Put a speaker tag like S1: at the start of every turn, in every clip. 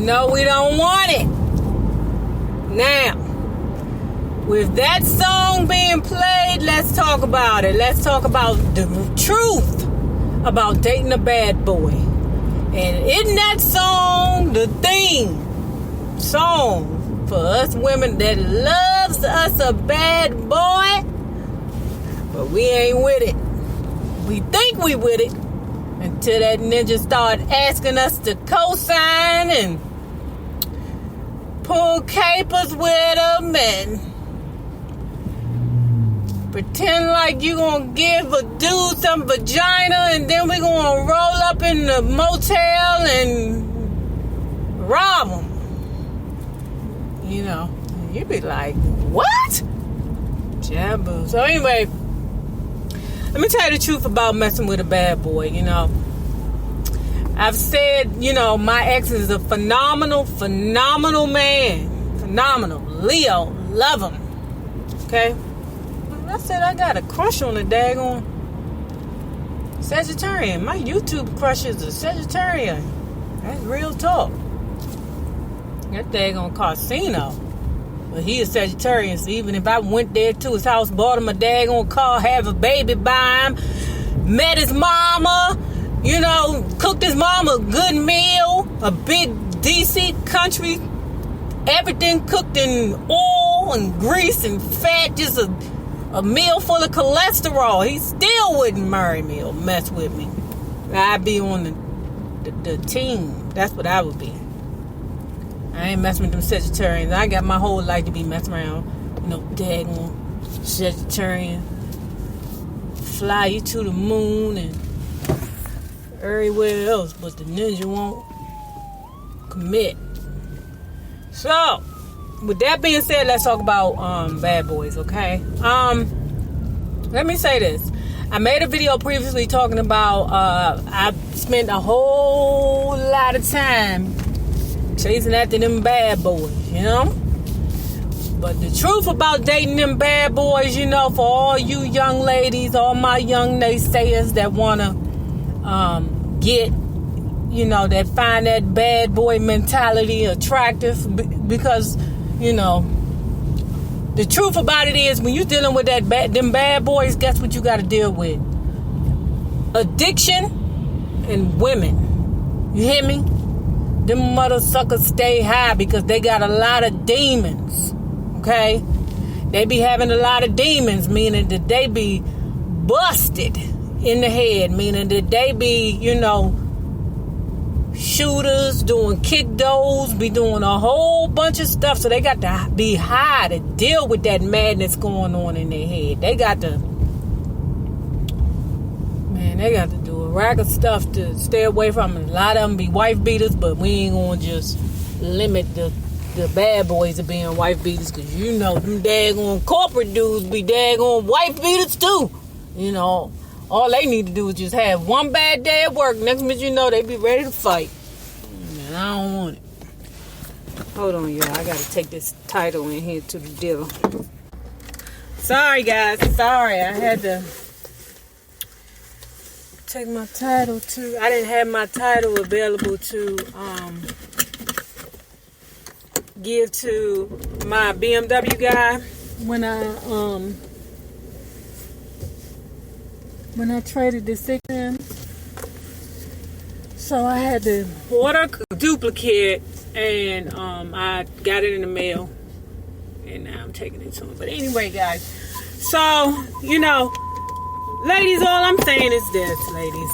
S1: know we don't want it. Now, with that song being played, let's talk about it. Let's talk about the truth about dating a bad boy. And isn't that song the theme song for us women that loves us a bad boy? But we ain't with it. We think we with it until that ninja start asking us to co-sign and pull capers with him and pretend like you gonna give a dude some vagina, and then we gonna roll up in the motel and rob him. You know, you be like, what? Jambu. So anyway, let me tell you the truth about messing with a bad boy. You know, I've said, you know, my ex is a phenomenal man. Phenomenal. Leo. Love him. Okay? I said I got a crush on a daggone Sagittarian. My YouTube crush is a Sagittarian. That's real talk. That daggone Carsino. But he is Sagittarian, so even if I went there to his house, bought him a daggone car, have a baby by him, met his mama, you know, cooked his mama a good meal, a big DC country, everything cooked in oil and grease and fat, just a meal full of cholesterol, he still wouldn't marry me or mess with me. I'd be on the team. That's what I would be. I ain't messing with them Sagittarians. I got my whole life to be messing around. You know, daggone Sagittarian. Fly you to the moon and everywhere else, but the ninja won't commit. So, with that being said, let's talk about bad boys, okay? Let me say this. I made a video previously talking about I spent a whole lot of time chasing after them bad boys, you know? But the truth about dating them bad boys, you know, for all you young ladies, all my young naysayers that want to get, you know, that find that bad boy mentality attractive because, you know, the truth about it is when you're dealing with them bad boys, guess what you got to deal with? Addiction and women. You hear me? Them mother suckers stay high because they got a lot of demons. Okay? They be having a lot of demons, meaning that they be busted in the head, meaning that they be, you know, shooters, doing kick doors, be doing a whole bunch of stuff. So they got to be high to deal with that madness going on in their head. They got to do a rack of stuff to stay away from it. A lot of them be wife beaters, but we ain't gonna just limit the bad boys to being wife beaters, because you know them daggone corporate dudes be daggone wife beaters too. You know, all they need to do is just have one bad day at work. Next minute you know they be ready to fight. Man, I don't want it. Hold on, y'all. I gotta take this title in here to the dealer. Sorry, guys. Sorry, I had to take my title to. I didn't have my title available to give to my BMW guy when I traded the 6 in. So I had to order a duplicate, and I got it in the mail, and now I'm taking it to him. But anyway, guys, so you know, ladies, all I'm saying is this, ladies.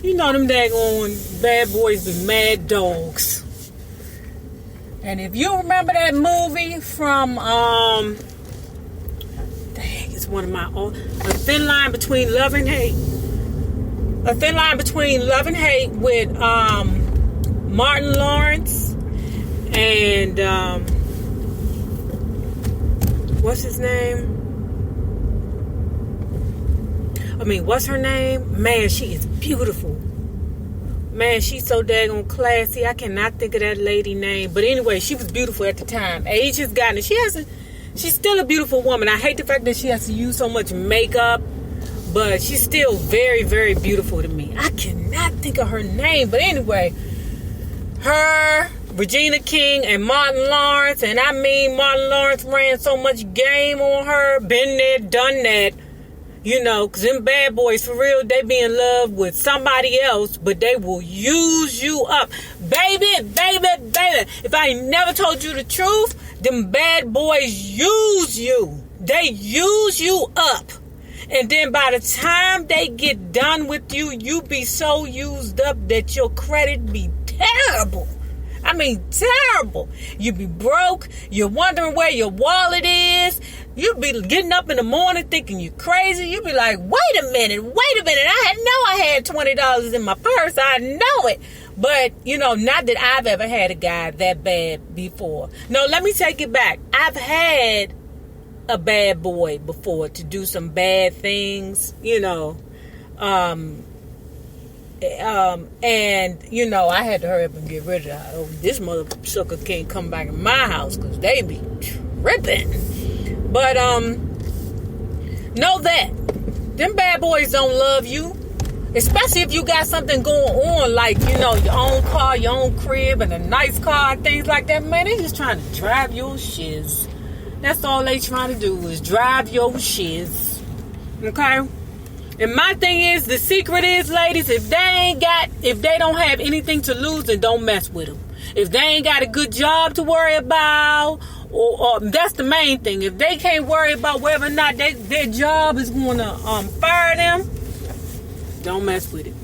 S1: You know them daggone bad boys be mad dogs. And if you remember that movie from it's one of my old, A Thin Line Between Love and Hate. A Thin Line Between Love and Hate with Martin Lawrence and what's his name? What's her name? Man, she is beautiful. Man, she's so daggone classy. I cannot think of that lady name. But anyway, she was beautiful at the time. Age has gotten it. She's still a beautiful woman. I hate the fact that she has to use so much makeup. But she's still very, very beautiful to me. I cannot think of her name. But anyway, her, Regina King, and Martin Lawrence. And I mean, Martin Lawrence ran so much game on her. Been there, done that. You know, because them bad boys, for real, they be in love with somebody else, but they will use you up. Baby. If I ain't never told you the truth, them bad boys use you. They use you up. And then by the time they get done with you, you be so used up that your credit be terrible. I mean, terrible. You be broke. You're wondering where your wallet is. You be getting up in the morning thinking you're crazy. You be like, wait a minute. I had $20 in my purse. I know it. But, you know, not that I've ever had a guy that bad before. No, let me take it back. I've had a bad boy before to do some bad things, you know. And, you know, I had to hurry up and get rid of that. Oh, this mother sucker can't come back in my house because they be tripping. But, know that them bad boys don't love you. Especially if you got something going on, like, you know, your own car, your own crib, and a nice car, and things like that. Man, they just trying to drive your shiz. That's all they trying to do is drive your shiz. Okay? And my thing is, the secret is, ladies, if they don't have anything to lose, then don't mess with them. If they ain't got a good job to worry about, or that's the main thing. If they can't worry about whether or not their job is going to fire them, don't mess with it.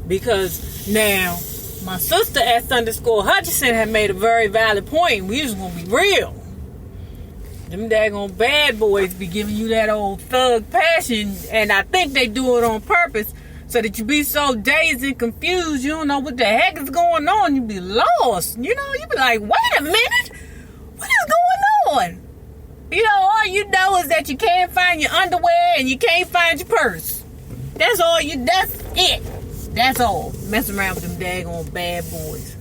S1: Because now, my sister at Sunday School Hutchinson had made a very valid point. We just gonna be real. Them daggone bad boys be giving you that old thug passion, and I think they do it on purpose so that you be so dazed and confused, you don't know what the heck is going on. You be lost. You know, you be like, wait a minute, what is going on? You know, all you know is that you can't find your underwear and you can't find your purse. That's it. That's all. Messing around with them daggone bad boys.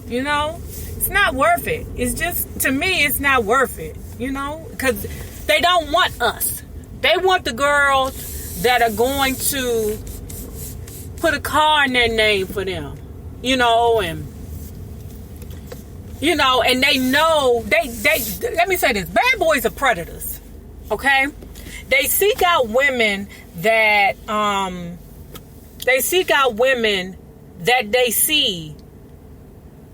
S1: You know, it's not worth it. It's just, to me, it's not worth it. You know, because they don't want us. They want the girls that are going to put a car in their name for them. You know, and they know, they let me say this, bad boys are predators. Okay? They seek out women that, they see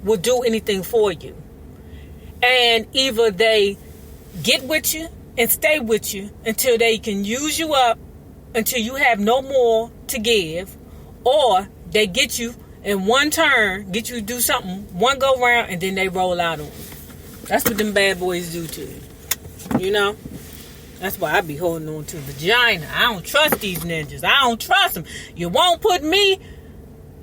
S1: will do anything for you. And either they get with you and stay with you until they can use you up until you have no more to give, or they get you in one turn, get you to do something, one go round, and then they roll out on you. That's what them bad boys do to you. You know? That's why I be holding on to vagina. I don't trust these ninjas. I don't trust them. You won't put me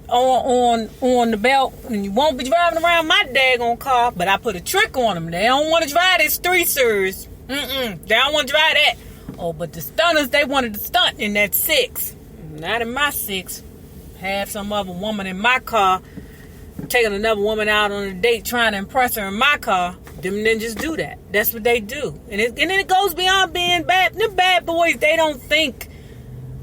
S1: on the belt, and you won't be driving around my daggone car, but I put a trick on them. They don't want to drive this 3 Series. They don't want to drive that. Oh, but the stunners, they wanted to stunt in that 6. Not in my 6. Have some other woman in my car, taking another woman out on a date, trying to impress her in my car. Them ninjas do that. That's what they do. And then it goes beyond being bad. Them bad boys, they don't think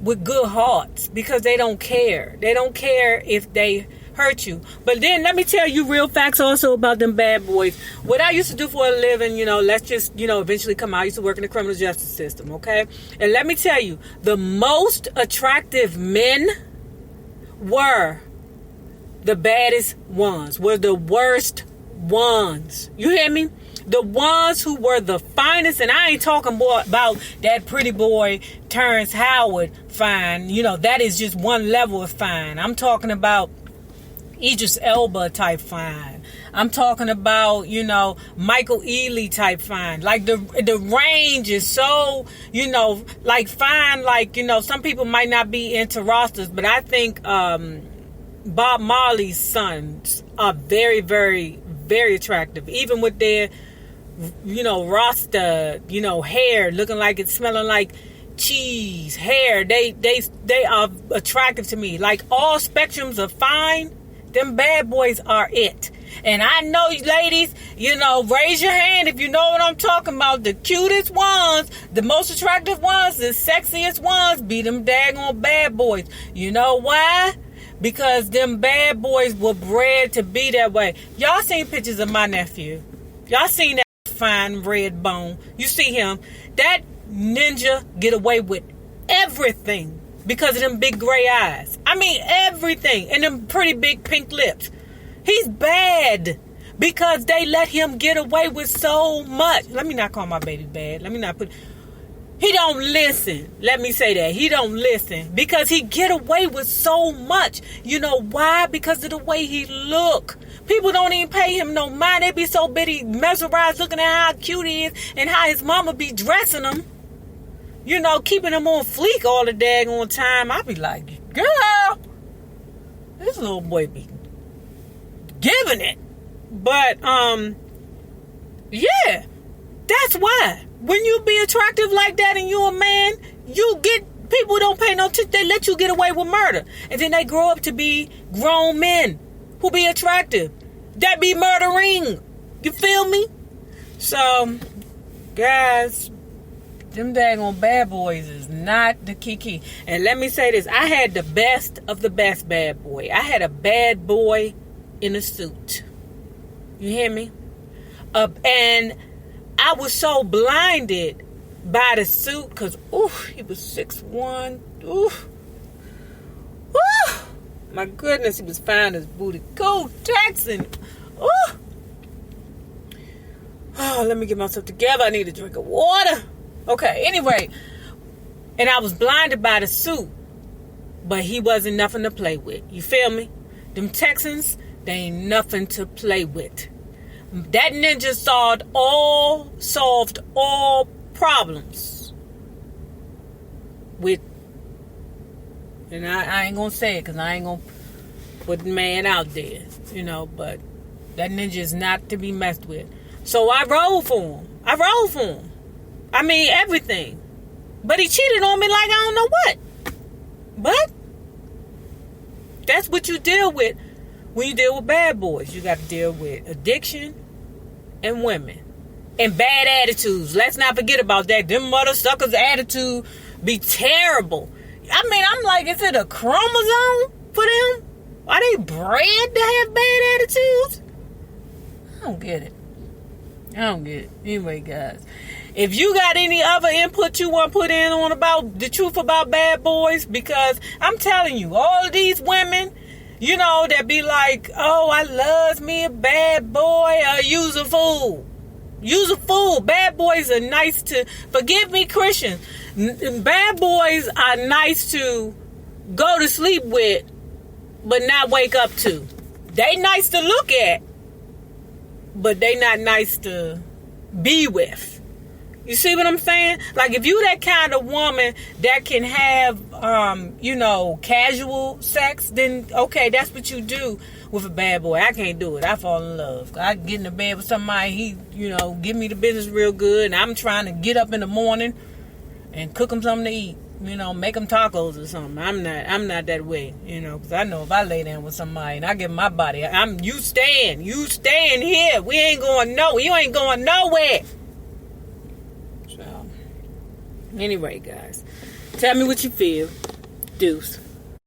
S1: with good hearts because they don't care. They don't care if they hurt you. But then let me tell you real facts also about them bad boys. What I used to do for a living, you know, let's just, you know, eventually come out. I used to work in the criminal justice system, okay? And let me tell you, the most attractive men were the baddest ones, were the worst ones. You hear me? The ones who were the finest, and I ain't talking about that pretty boy Terrence Howard fine. You know, that is just one level of fine. I'm talking about Idris Elba type fine. I'm talking about, you know, Michael Ealy type fine. Like the range is so, you know, like fine. Like, you know, some people might not be into rosters, but I think Bob Marley's sons are very, very, very attractive, even with their, you know, Rasta, you know, hair looking like it's smelling like cheese, hair. They are attractive to me. Like all spectrums of fine, them bad boys are it. And I know, ladies, you know, raise your hand if you know what I'm talking about. The cutest ones, the most attractive ones, the sexiest ones be them daggone bad boys. You know why? because them bad boys were bred to be that way. Y'all seen pictures of my nephew. Y'all seen that fine red bone. You see him. That ninja get away with everything because of them big gray eyes. I mean, everything. And them pretty big pink lips. He's bad because they let him get away with so much. Let me not call my baby bad. Let me not put... He don't listen. Let me say that. He don't listen because he get away with so much. You know why? Because of the way he look. People don't even pay him no mind. They be so bitty mesmerized looking at how cute he is and how his mama be dressing him. You know, keeping him on fleek all the daggone time. I be like, girl, this little boy be giving it. But, yeah, that's why. When you be attractive like that and you a man, you get, people don't pay no attention. They let you get away with murder. And then they grow up to be grown men who be attractive. That be murdering. You feel me? So, guys, them daggone bad boys is not the key. And let me say this. I had the best of the best bad boy. I had a bad boy in a suit. You hear me? And I was so blinded by the suit because, he was 6'1". My goodness, he was fine as booty. Go, Jackson. Oh, let me get myself together. I need a drink of water. Okay, anyway. And I was blinded by the suit. But he wasn't nothing to play with. You feel me? Them Texans, they ain't nothing to play with. That ninja solved all problems with, and I ain't gonna say it because I ain't gonna put the man out there, you know, but that ninja is not to be messed with. So I rolled for him. I mean, everything. But he cheated on me like I don't know what. But that's what you deal with. When you deal with bad boys, you got to deal with addiction and women and bad attitudes. Let's not forget about that. Them mother suckers' attitude be terrible. I mean, I'm like, is it a chromosome for them? Are they bred to have bad attitudes? I don't get it. Anyway, guys, if you got any other input you want to put in on about the truth about bad boys, because I'm telling you, all of these women, you know, that be like, oh, I love me a bad boy. You's a fool. Bad boys are nice to, forgive me, Christians. Bad boys are nice to go to sleep with, but not wake up to. They nice to look at, but they not nice to be with. You see what I'm saying? Like, if you that kind of woman that can have, casual sex, then, okay, that's what you do with a bad boy. I can't do it. I fall in love. I get in the bed with somebody, he, give me the business real good, and I'm trying to get up in the morning and cook them something to eat. Make them tacos or something. I'm not that way, because I know if I lay down with somebody and I give my body, you staying here. We ain't going you ain't going nowhere. So, anyway, guys, tell me what you feel. Deuce.